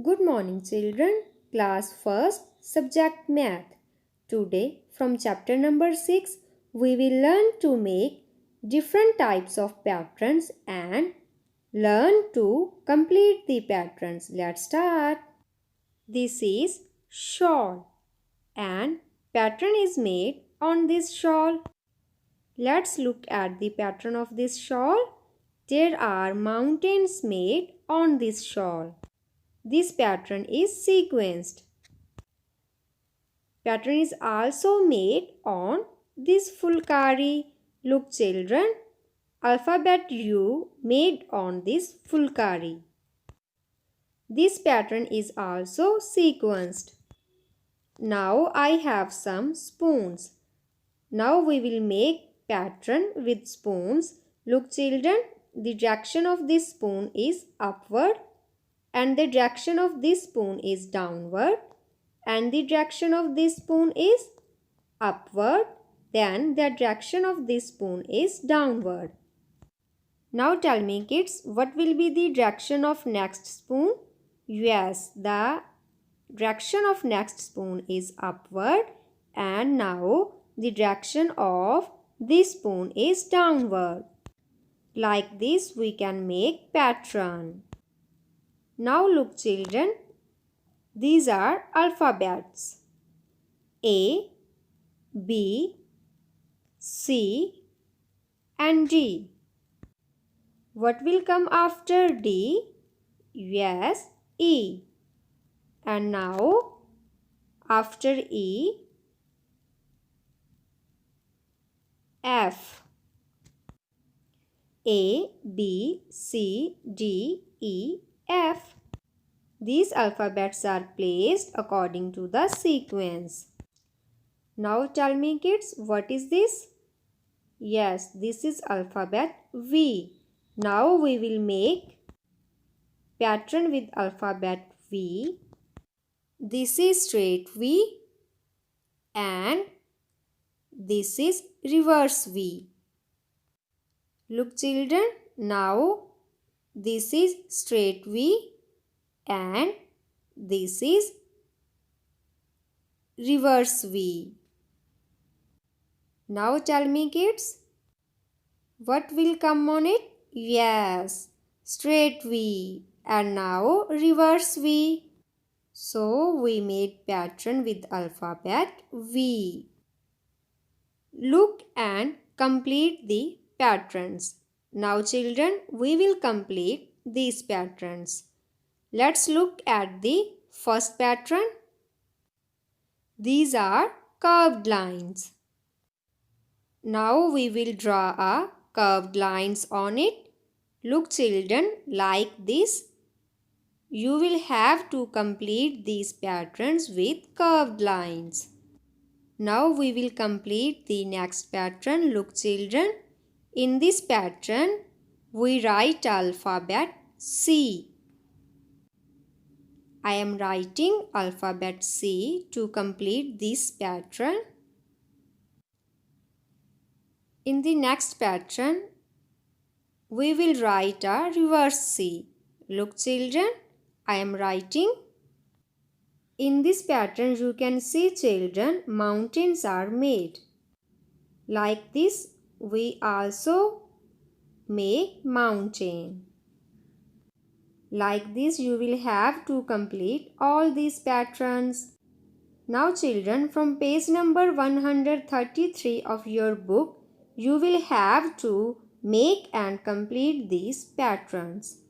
Good morning, children. Class first, subject math. Today, from chapter number 6, we will learn to make different types of patterns and learn to complete the patterns. Let's start. This is shawl and pattern is made on this shawl. Let's look at the pattern of this shawl. There are mountains made on this shawl. This pattern is sequenced. Pattern is also made on this fulkari. Look children, alphabet U made on this fulkari. This pattern is also sequenced. Now I have some spoons. Now we will make pattern with spoons. Look children, the direction of this spoon is upward and the direction of this spoon is downward and the direction of this spoon is upward, then the direction of this spoon is downward. Now tell me kids, what will be the direction of next spoon? Yes, the direction of next spoon is upward and now the direction of this spoon is downward. Like this we can make pattern. Now look children, these are alphabets. A, B, C and D. What will come after D? Yes, E. And now after E, F. A, B, C, D, E, F. These alphabets are placed according to the sequence. Now tell me kids, what is this? Yes, this is alphabet V. Now we will make pattern with alphabet V. This is straight V and this is reverse V. Look children, now this is straight V and this is reverse V. Now tell me kids, what will come on it? Yes, straight V and now reverse V. So we made pattern with alphabet V. Look and complete the patterns. Now children, we will complete these patterns. Let's look at the first pattern. These are curved lines. Now we will draw a curved lines on it. Look children, like this. You will have to complete these patterns with curved lines. Now we will complete the next pattern. Look children, in this pattern we write alphabet C. I am writing alphabet C to complete this pattern. In the next pattern, we will write a reverse C. Look children, I am writing. In this pattern, you can see children, mountains are made. Like this, we also make mountain. Like this, you will have to complete all these patterns. Now children, from page number 133 of your book, you will have to make and complete these patterns.